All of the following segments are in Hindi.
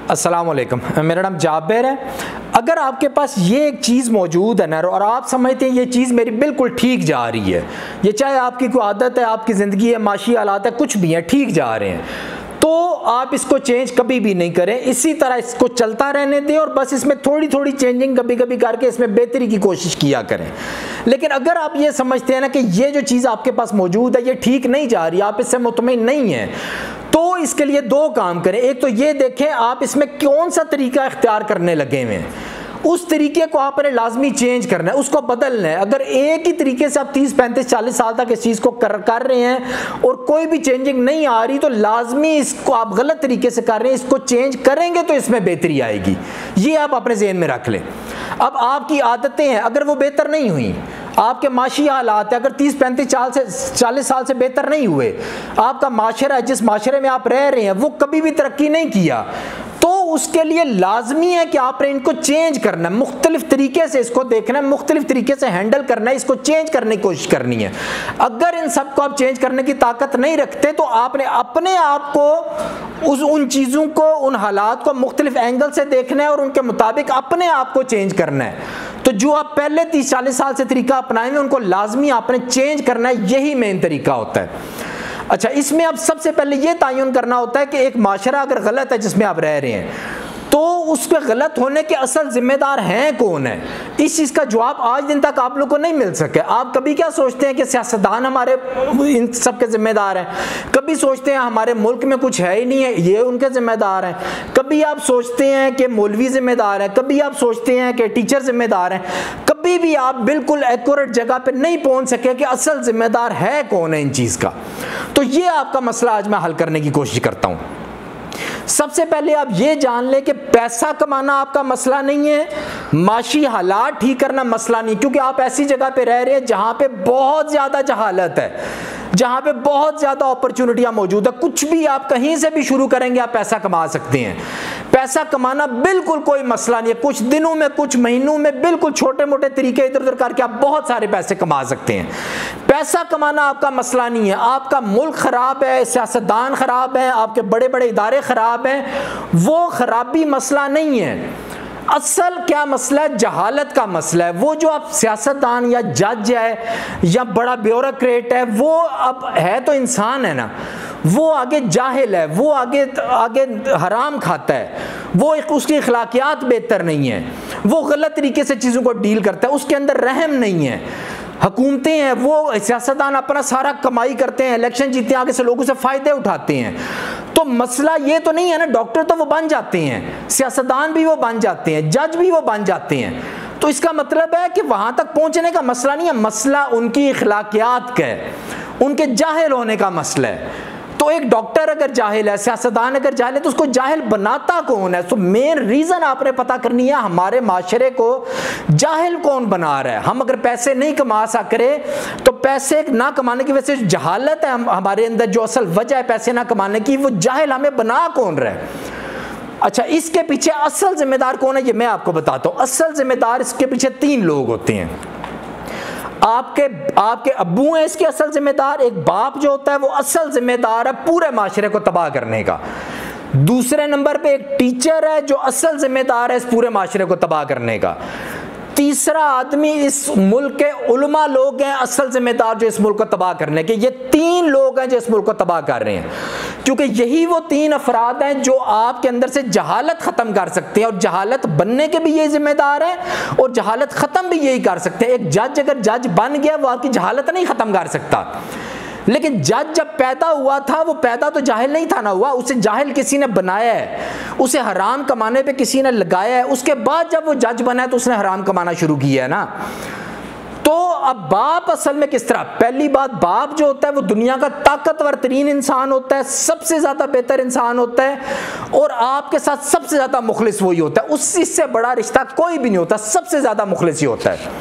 अस्सलाम वालेकुम, मेरा नाम जाबिर है। अगर आपके पास ये एक चीज़ मौजूद है ना और आप समझते हैं ये चीज़ मेरी बिल्कुल ठीक जा रही है, ये चाहे आपकी कोई आदत है, आपकी ज़िंदगी है, माशी हालात है, कुछ भी है, ठीक जा रहे हैं, तो आप इसको चेंज कभी भी नहीं करें, इसी तरह इसको चलता रहने दें और बस इसमें थोड़ी थोड़ी चेंजिंग कभी कभी करके इसमें बेहतरी की कोशिश किया करें। लेकिन अगर आप ये समझते हैं ना कि ये जो चीज़ आपके पास मौजूद है ये ठीक नहीं जा रही, आप इससे मुतमईन नहीं हैं, तो इसके लिए दो काम करें। एक तो ये देखें आप इसमें कौन सा तरीका इख्तियार करने लगे हुए हैं, उस तरीके को आपने लाजमी चेंज करना है, उसको बदलना है। अगर एक ही तरीके से आप 30, 35, 40 साल तक इस चीज़ को कर रहे हैं और कोई भी चेंजिंग नहीं आ रही, तो लाजमी इसको आप गलत तरीके से कर रहे हैं, इसको चेंज करेंगे तो इसमें बेहतरी आएगी। ये आप अपने ज़हन में रख लें। अब आपकी आदतें हैं, अगर वो बेहतर नहीं हुई, आपके माशी हालात है, अगर 30, 35, 40 साल से बेहतर नहीं हुए, आपका माशरा है, जिस माशरे में आप रह रहे हैं वो कभी भी तरक्की नहीं किया, तो उसके लिए लाजमी है कि आपने इनको चेंज करना है, मुख्तलिफ तरीके से इसको देखना है, मुख्तलिफ तरीके से हैंडल करना है, इसको चेंज करने की कोशिश करनी है। अगर इन सबको आप चेंज करने की ताकत नहीं रखते तो आपने अपने आप को उन चीज़ों को, उन हालात को मुख्तलिफ एंगल से देखना है और उनके मुताबिक अपने आप को चेंज करना है। तो जो आप पहले 30, 40 साल से तरीका अपनाएंगे उनको लाजमी आपने चेंज करना है, यही मेन तरीका होता है। अच्छा, इसमें अब सबसे पहले ये तयन करना होता है कि एक माशरा अगर गलत है जिसमें आप रह रहे हैं, तो उसके गलत होने के असल जिम्मेदार हैं कौन है, इस चीज़ का जवाब आज दिन तक आप लोग को नहीं मिल सके। आप कभी क्या सोचते हैं कि सियासतदान हमारे इन सब के जिम्मेदार हैं, कभी सोचते हैं हमारे मुल्क में कुछ है ही नहीं है, ये उनके जिम्मेदार हैं, कभी आप सोचते हैं कि मौलवी जिम्मेदार है, कभी आप सोचते हैं कि टीचर जिम्मेदार हैं, कभी भी आप बिल्कुल एक्यूरेट जगह पे नहीं पहुंच सके कि असल जिम्मेदार है कौन है इन चीज़ का। तो ये आपका मसला आज मैं हल करने की कोशिश करता हूँ। सबसे पहले आप ये जान लें कि पैसा कमाना आपका मसला नहीं है, माशी हालात ठीक करना मसला नहीं, क्योंकि आप ऐसी जगह पे रह रहे हैं जहां पे बहुत ज़्यादा जहालत है, जहां पे बहुत ज़्यादा अपॉर्चुनिटियां मौजूद है, कुछ भी आप कहीं से भी शुरू करेंगे आप पैसा कमा सकते हैं। पैसा कमाना बिल्कुल कोई मसला नहीं है, कुछ दिनों में, कुछ महीनों में बिल्कुल छोटे मोटे तरीके इधर उधर करके आप बहुत सारे पैसे कमा सकते हैं। पैसा कमाना आपका मसला नहीं है। आपका मुल्क खराब है, सियासतदान खराब है, आपके बड़े बड़े इदारे खराब हैं, वो खराबी मसला नहीं है। असल क्या मसला है? जहालत का मसला है। वो जो आप सियासतदान या जज है या बड़ा ब्यूरोक्रेट है, वो अब है तो इंसान है ना, वो आगे जाहिल है, वो आगे हराम खाता है, वो उसकी अखलाकियात बेहतर नहीं है, वो गलत तरीके से चीज़ों को डील करता है, उसके अंदर रहम नहीं है। हुकूमतें हैं, वो सियासतदान अपना सारा कमाई करते हैं, इलेक्शन जीतते हैं, आगे से लोगों से फ़ायदे उठाते हैं। तो मसला ये तो नहीं है ना, डॉक्टर तो वो बन जाते हैं, सियासतदान भी वो बन जाते हैं, जज भी वो बन जाते हैं। तो इसका मतलब है कि वहाँ तक पहुँचने का मसला नहीं है, मसला उनकी अखलाकियात का है, उनके जाहिल होने का मसला है। तो एक डॉक्टर अगर जाहिल है, सियासतदान अगर जाहिल है, तो उसको जाहिल बनाता कौन है? तो मेन रीज़न आपने पता करनी है, हमारे माशरे को जाहिल कौन बना रहा है। हम अगर पैसे नहीं कमा सक रहे, तो पैसे ना कमाने की वजह से जहालत है हमारे अंदर, जो असल वजह है पैसे ना कमाने की, वो जाहिल हमें बना कौन रहा है। अच्छा, इसके पीछे असल जिम्मेदार कौन है ये मैं आपको बताता हूँ। असल जिम्मेदार इसके पीछे 3 लोग होते हैं। आपके अब्बू हैं इसके असल जिम्मेदार, एक बाप जो होता है वो असल जिम्मेदार है पूरे माशरे को तबाह करने का। दूसरे नंबर पे एक टीचर है जो असल जिम्मेदार है इस पूरे माशरे को तबाह करने का। तीसरा आदमी इस मुल्क के उलमा लोग हैं असल जिम्मेदार जो इस मुल्क को तबाह करने के। ये 3 लोग हैं जो इस मुल्क को तबाह कर रहे हैं, क्योंकि यही वो 3 अफराद हैं जो आपके अंदर से जहालत ख़त्म कर सकते हैं, और जहालत बनने के भी यही जिम्मेदार हैं और जहालत ख़त्म भी यही कर सकते हैं। एक जज अगर जज बन गया वो आपकी जहालत नहीं ख़त्म कर सकता, लेकिन जज जब पैदा हुआ था वो पैदा तो जाहिल नहीं था ना हुआ, उसे जाहिल किसी ने बनाया है, उसे हराम कमाने पे किसी ने लगाया है, उसके बाद जब वो जज बना है तो उसने हराम कमाना शुरू किया है ना। तो अब बाप असल में किस तरह, पहली बात, बाप जो होता है वो दुनिया का ताकतवर तरीन इंसान होता है, सबसे ज़्यादा बेहतर इंसान होता है, और आपके साथ सबसे ज़्यादा मुखलिस वही होता है, उससे बड़ा रिश्ता कोई भी नहीं होता, सबसे ज़्यादा मुखलिस ही होता है।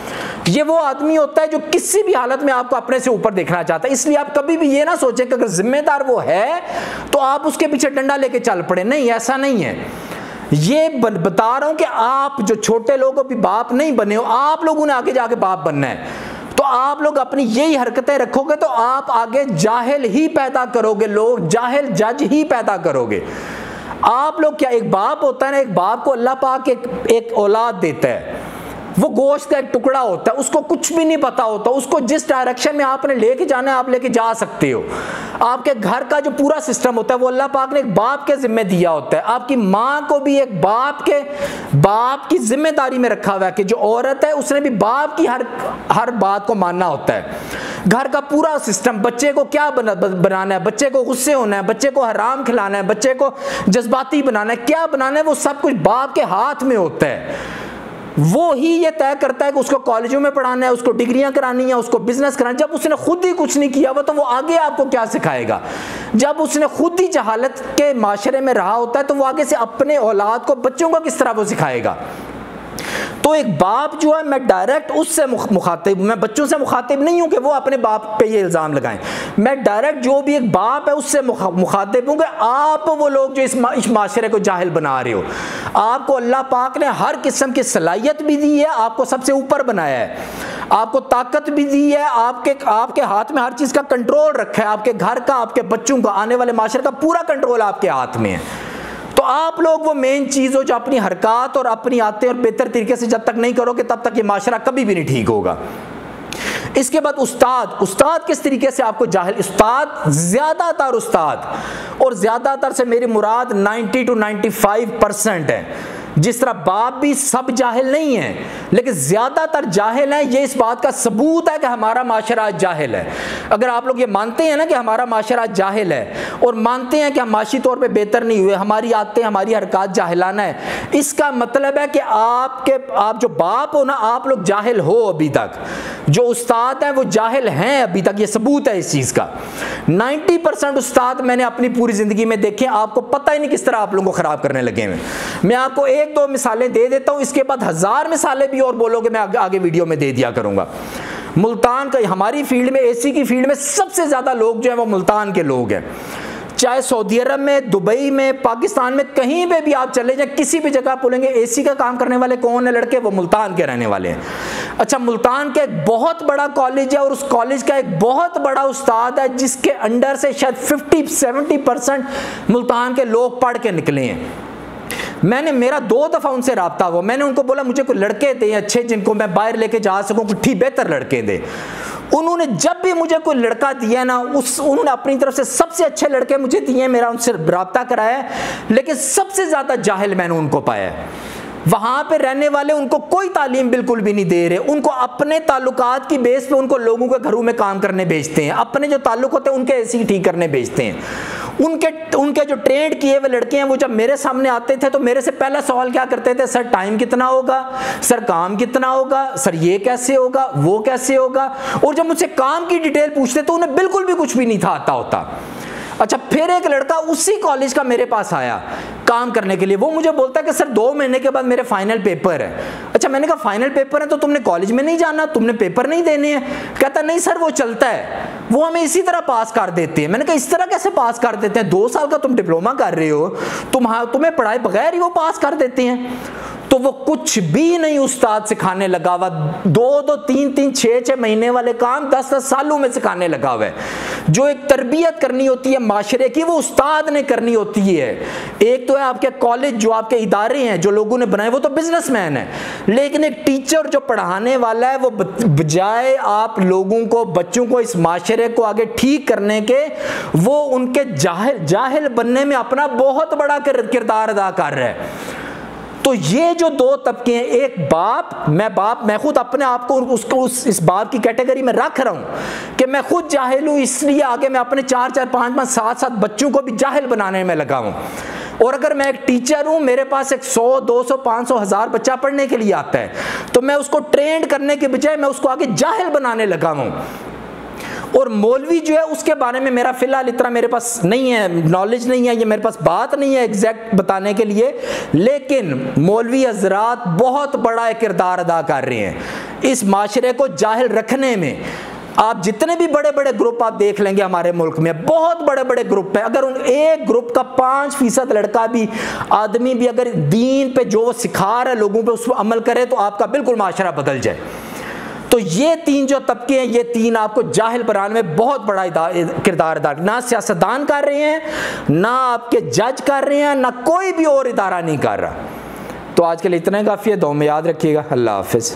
ये वो आदमी होता है जो किसी भी हालत में आपको अपने से ऊपर देखना चाहता है। इसलिए आप कभी भी ये ना सोचें कि अगर जिम्मेदार वो है तो आप उसके पीछे डंडा लेके चल पड़े, नहीं, ऐसा नहीं है। ये बता रहा हूं कि आप जो छोटे लोगों भी बाप नहीं बने हो, आप लोगों ने आगे जाके बाप बनना है, तो आप लोग अपनी यही हरकतें रखोगे तो आप आगे जाहिल ही पैदा करोगे, लोग जाहिल जज ही पैदा करोगे। आप लोग क्या, एक बाप होता है ना, एक बाप को अल्लाह पाक एक औलाद देता है, वो गोश्त का एक टुकड़ा होता है, उसको कुछ भी नहीं पता होता, उसको जिस डायरेक्शन में आपने लेके जाना है आप लेके जा सकते हो। आपके घर का जो पूरा सिस्टम होता है वो अल्लाह पाक ने एक बाप के जिम्मे दिया होता है। आपकी माँ को भी एक बाप की जिम्मेदारी में रखा हुआ है कि जो औरत है उसने भी बाप की हर बात को मानना होता है। घर का पूरा सिस्टम, बच्चे को क्या बनाना है, बच्चे को गुस्से होना है, बच्चे को हराम खिलाना है, बच्चे को जज्बाती बनाना है, क्या बनाना है, वो सब कुछ बाप के हाथ में होता है। वो ही ये तय करता है कि उसको कॉलेजों में पढ़ाना है, उसको डिग्रियां करानी है, उसको बिजनेस कराना है। जब उसने खुद ही कुछ नहीं किया हुआ तो वो आगे आपको क्या सिखाएगा? जब उसने खुद ही जहालत के माशरे में रहा होता है तो वो आगे से अपने औलाद को, बच्चों को किस तरह वो सिखाएगा? तो एक बाप जो है, मैं डायरेक्ट उससे मुखातिब, मैं बच्चों से मुखातिब नहीं हूं कि वो अपने बाप पे ये इल्ज़ाम लगाएं। मैं डायरेक्ट जो भी एक बाप है उससे मुखातिब हूं कि आप वो लोग जो इस माशरे को जाहिल बना रहे हो, आपको अल्लाह पाक ने हर किस्म की सलाहियत भी दी है, आपको सबसे ऊपर बनाया है, आपको ताकत भी दी है, आपके हाथ में हर चीज़ का कंट्रोल रखा है, आपके घर का, आपके बच्चों का, आने वाले माशरे का पूरा कंट्रोल आपके हाथ में है। तो आप लोग वो मेन चीज़ हो जो अपनी हरकत और अपनी आदतें और बेहतर तरीके से जब तक नहीं करोगे तब तक ये माशरा कभी भी नहीं ठीक होगा। इसके बाद उस्ताद किस तरीके से आपको जाहिल, ज़्यादातर उस्ताद, और ज़्यादातर से मेरी मुराद 90 to 95% है। जिस तरह बाप भी सब जाहिल नहीं है लेकिन ज़्यादातर जाहिल है, ये इस बात का सबूत है कि हमारा माशरा जाहिल है। अगर आप लोग ये मानते हैं ना कि हमारा माशरा जाहिल है और मानते हैं कि हम माशी तौर पे बेहतर नहीं हुए, हमारी आदतें, हमारी हरकत जाहिलाना है, इसका मतलब है कि आप जो बाप हो ना, आप लोग जाहिल हो अभी तक। जो उस्ताद हैं वो जाहिल हैं अभी तक, ये सबूत है इस चीज़ का। 90% उस्ताद मैंने अपनी पूरी ज़िंदगी में देखे, आपको पता ही नहीं किस तरह आप लोगों को ख़राब करने लगे हैं। मैं आपको 1-2 मिसालें दे देता हूं, इसके बाद 1000 मिसालें भी और बोलोगे मैं आगे वीडियो में दे दिया करूंगा। मुल्तान का, हमारी फील्ड में, एसी की फील्ड में सबसे ज़्यादा लोग जो हैं वो मुल्तान के लोग हैं। चाहे सऊदी अरब में, दुबई में, पाकिस्तान में, कहीं पे भी आप चले जाए, किसी भी जगह बोलेंगे एसी का काम करने वाले कौन है लड़के, वो मुल्तान के रहने वाले हैं। अच्छा, मुल्तान का एक बहुत बड़ा कॉलेज है और उस कॉलेज का एक बहुत बड़ा उस्ताद है जिसके अंडर से शायद 50-70% मुल्तान के लोग पढ़ के निकले हैं। मेरा 2 दफ़ा उनसे रब्ता हुआ, मैंने उनको बोला मुझे कोई लड़के दे अच्छे जिनको मैं बाहर लेके जा सकूं, कुछ ठीक बेहतर लड़के दे। उन्होंने जब भी मुझे कोई लड़का दिया ना, उन्होंने अपनी तरफ से सबसे अच्छे लड़के मुझे दिए, मेरा उनसे रब्ता कराया, लेकिन सबसे ज़्यादा जाहिल मैंने उनको पाया है। वहाँ पे रहने वाले उनको कोई तालीम बिल्कुल भी नहीं दे रहे, उनको अपने ताल्लुकात की बेस पे उनको लोगों के घरों में काम करने भेजते हैं, अपने जो ताल्लुक होते हैं उनके ऐसे ही ठीक करने भेजते हैं। उनके जो ट्रेंड किए हुए लड़के हैं वो जब मेरे सामने आते थे तो मेरे से पहला सवाल क्या करते थे, सर टाइम कितना होगा, सर काम कितना होगा, सर ये कैसे होगा, वो कैसे होगा। और जब मुझसे काम की डिटेल पूछते तो उन्हें बिल्कुल भी कुछ भी नहीं था आता होता। अच्छा, फिर एक लड़का उसी कॉलेज का मेरे पास आया काम करने के लिए, वो मुझे बोलता है कि सर 2 महीने के बाद मेरे फाइनल पेपर है। अच्छा, मैंने कहा फाइनल पेपर है तो तुमने कॉलेज में नहीं जाना, तुमने पेपर नहीं देने हैं? कहता नहीं सर वो चलता है, वो हमें इसी तरह पास कर देते हैं। मैंने कहा इस तरह कैसे पास कर देते हैं, 2 साल का तुम डिप्लोमा कर रहे हो, तुम्हें पढ़ाए बगैर ही वो पास कर देते हैं। तो वो कुछ भी नहीं उस्ताद सिखाने लगा हुआ, 2-2, 3-3, 6-6 महीने वाले काम 10-10 सालों में सिखाने लगा हुआ है। जो एक तरबियत करनी होती है माशरे की वो उस्ताद ने करनी होती है। एक तो है आपके कॉलेज, जो आपके इदारे हैं जो लोगों ने बनाए, वो तो बिजनेसमैन है, लेकिन एक टीचर जो पढ़ाने वाला है वो बजाय आप लोगों को, बच्चों को, इस माशरे को आगे ठीक करने के, वो उनके जाहिल बनने में अपना बहुत बड़ा किरदार अदा कर रहा है। तो ये जो 2 तबके हैं, एक मैं खुद अपने आप को इस बाप की कैटेगरी में रख रहा हूं कि मैं खुद जाहिल हूं, इसलिए आगे मैं अपने 4-4, 5-5, 7-7 बच्चों को भी जाहिल बनाने में लगा हूं। और अगर मैं एक टीचर हूं, मेरे पास एक 100, 200, 500, 1000 बच्चा पढ़ने के लिए आता है, तो मैं उसको ट्रेंड करने के बजाय मैं उसको आगे जाहिल बनाने लगा हूं। और मौलवी जो है उसके बारे में मेरा फिलहाल इतना मेरे पास नहीं है, नॉलेज नहीं है, ये मेरे पास बात नहीं है एग्जैक्ट बताने के लिए, लेकिन मौलवी हजरात बहुत बड़ा एक किरदार अदा कर रहे हैं इस माशरे को जाहिल रखने में। आप जितने भी बड़े बड़े ग्रुप आप देख लेंगे हमारे मुल्क में, बहुत बड़े बड़े ग्रुप है, अगर उन एक ग्रुप का 5% लड़का भी, आदमी भी अगर दीन पे जो वो सिखा रहा है लोगों पे उस पर अमल करे तो आपका बिल्कुल माशरा बदल जाए। तो ये तीन जो तबके हैं, ये तीन आपको जाहिल बनाने में बहुत बड़ा किरदार अदा, ना सियासतदान कर रहे हैं, ना आपके जज कर रहे हैं, ना कोई भी और इदारा नहीं कर रहा। तो आज के लिए इतना ही काफ़ी है। दुआ में याद रखिएगा। अल्लाह हाफिज़।